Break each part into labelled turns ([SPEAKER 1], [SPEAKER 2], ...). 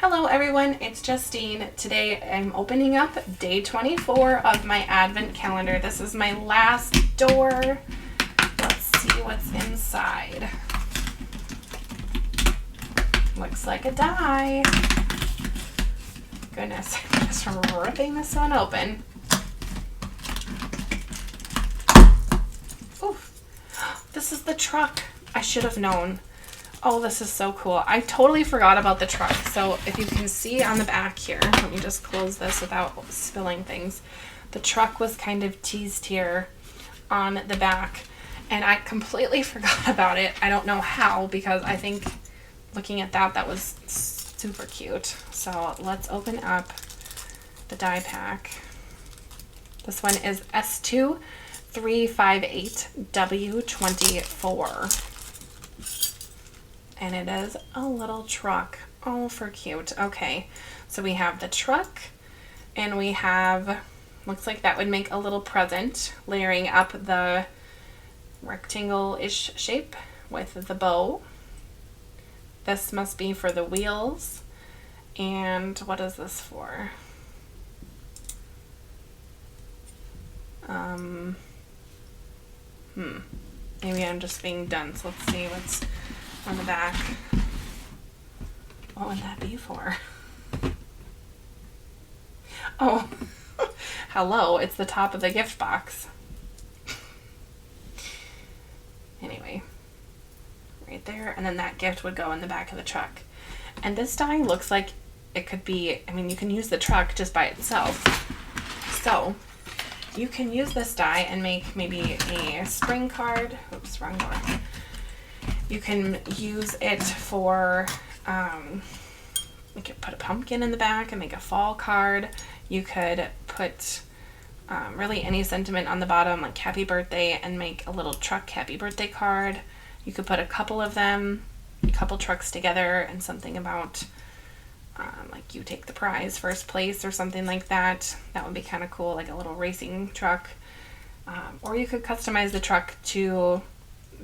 [SPEAKER 1] Hello everyone, it's Justine. Today I'm opening up day 24 of my advent calendar. This is my last door. Let's see what's inside. Looks like a die. Goodness, I'm just ripping this one open. Oof. This is the truck. I should have known. Oh, this is so cool. I totally forgot about the truck. So if you can see on the back here, let me just close this without spilling things. The truck was kind of teased here on the back and I completely forgot about it. I don't know how, because I think looking at that was super cute. So let's open up the die pack. This one is S2358W24. And it is a little truck. Oh, for cute. Okay, so we have the truck, and we have, looks like that would make a little present, layering up the rectangle-ish shape with the bow. This must be for the wheels. And what is this for? Maybe I'm just being dense. Let's see what's on the back. What would that be for? Oh, hello, it's the top of the gift box. Anyway, right there, and then that gift would go in the back of the truck. And this die looks like it could be, I mean, you can use the truck just by itself. So you can use this die and make maybe a spring card. Oops, wrong door. You can use it for, you could put a pumpkin in the back and make a fall card. You could put really any sentiment on the bottom, like happy birthday, and make a little truck happy birthday card. You could put a couple of them, a couple trucks together, and something about like you take the prize, first place, or something like that. That would be kind of cool, like a little racing truck. Or you could customize the truck to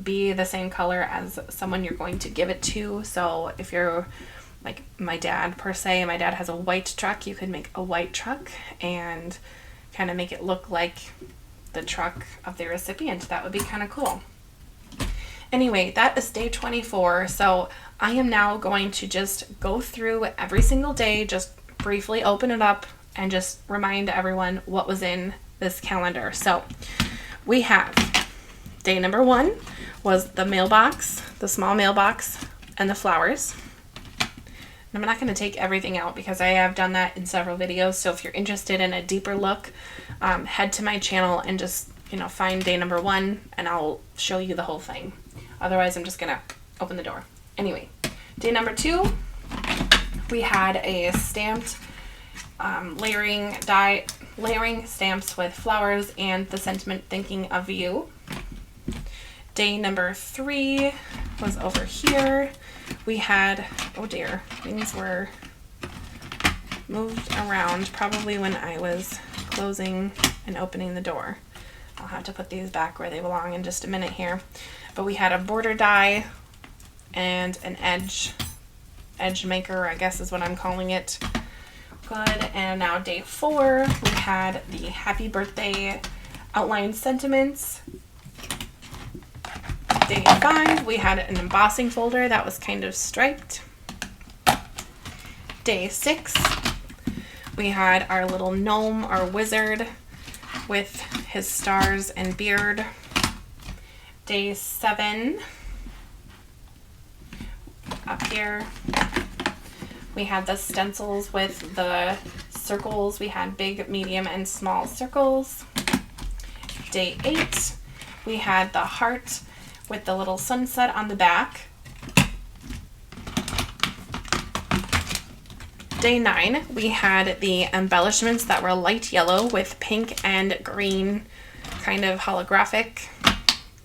[SPEAKER 1] be the same color as someone you're going to give it to. So if you're like my dad per se, my dad has a white truck, you could make a white truck and kind of make it look like the truck of the recipient. That would be kind of cool. Anyway, that is day 24. So I am now going to just go through every single day, just briefly open it up and just remind everyone what was in this calendar. So we have day number 1 was the mailbox, the small mailbox, and the flowers. And I'm not going to take everything out because I have done that in several videos. So if you're interested in a deeper look, head to my channel and just, find day number 1 and I'll show you the whole thing. Otherwise, I'm just going to open the door. Anyway, day number 2, we had a stamped layering stamps with flowers and the sentiment thinking of you. Day number 3 was over here. We had, oh dear, things were moved around probably when I was closing and opening the door. I'll have to put these back where they belong in just a minute here. But we had a border die and an edge maker, I guess is what I'm calling it. Good. And now day 4, we had the happy birthday outline sentiments. Day 5, we had an embossing folder that was kind of striped. Day 6, we had our little gnome, our wizard, with his stars and beard. Day 7, up here, we had the stencils with the circles. We had big, medium, and small circles. Day 8, we had the heart with the little sunset on the back. Day 9, we had the embellishments that were light yellow with pink and green kind of holographic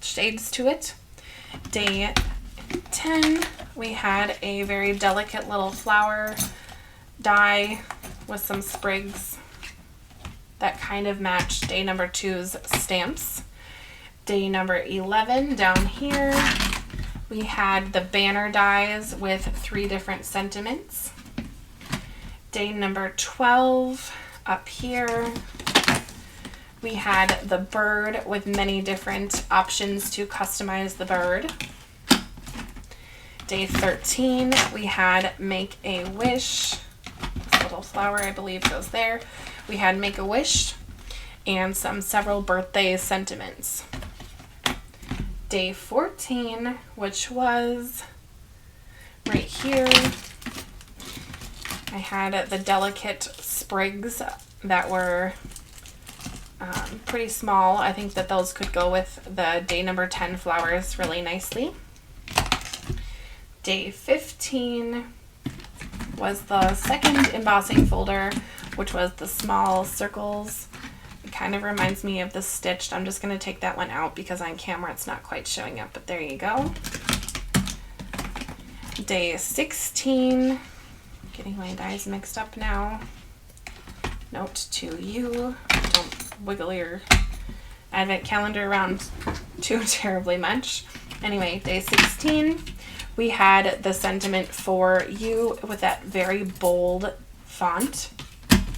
[SPEAKER 1] shades to it. Day 10, we had a very delicate little flower die with some sprigs that kind of matched day number 2's stamps. Day number 11, down here, we had the banner dies with 3 different sentiments. Day number 12, up here, we had the bird with many different options to customize the bird. Day 13, we had Make a Wish. This little flower, I believe, goes there. We had Make a Wish and several birthday sentiments. Day 14, which was right here, I had the delicate sprigs that were pretty small. I think that those could go with the day number 10 flowers really nicely. Day 15 was the second embossing folder, which was the small circles. It kind of reminds me of the stitched. I'm just going to take that one out because on camera it's not quite showing up, but there you go. Day 16, getting my dies mixed up now. Note to you, don't wiggle your advent calendar around too terribly much. Anyway, day 16, we had the sentiment for you with that very bold font.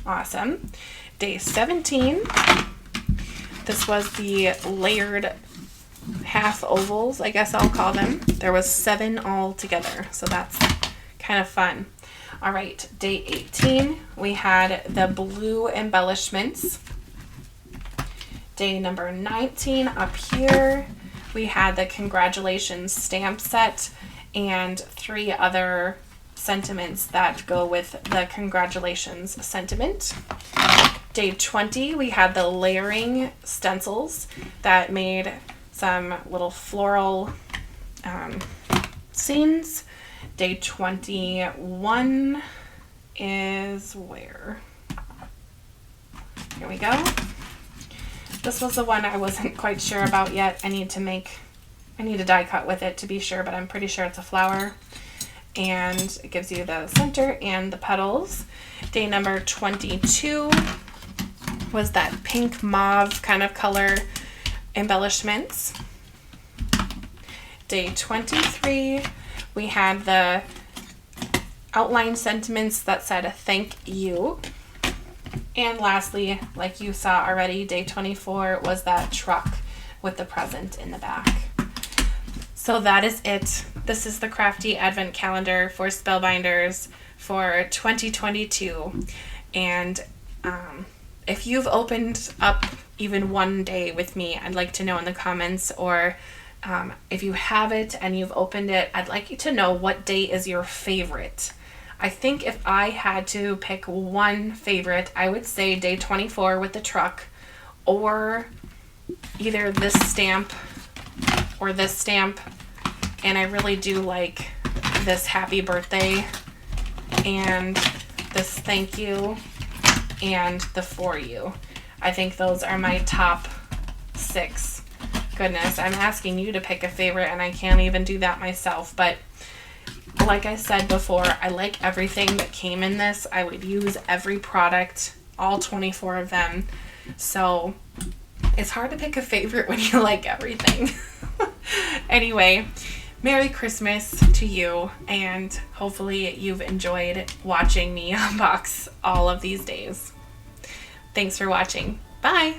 [SPEAKER 1] Awesome. Day 17, this was the layered half ovals, I guess I'll call them. There was 7 all together, so that's kind of fun. All right, day 18, we had the blue embellishments. Day number 19, up here, we had the congratulations stamp set and 3 other sentiments that go with the congratulations sentiment. Day 20, we had the layering stencils that made some little floral scenes. Day 21 is where? Here we go. This was the one I wasn't quite sure about yet. I need to die cut with it to be sure, but I'm pretty sure it's a flower. And it gives you the center and the petals. Day number 22 was that pink mauve kind of color embellishments. Day 23, we had the outline sentiments that said thank you. And lastly, like you saw already, day 24 was that truck with the present in the back. So that is it. This is the Crafty Advent Calendar for Spellbinders for 2022. And if you've opened up even one day with me, I'd like to know in the comments, or if you have it and you've opened it, I'd like you to know what day is your favorite. I think if I had to pick one favorite, I would say day 24 with the truck, or either this stamp or this stamp. And I really do like this happy birthday and this thank you and the for you. I think those are my top 6. Goodness, I'm asking you to pick a favorite and I can't even do that myself. But like I said before, I like everything that came in this. I would use every product, all 24 of them. So it's hard to pick a favorite when you like everything. Anyway, Merry Christmas to you, and hopefully you've enjoyed watching me unbox all of these days. Thanks for watching. Bye!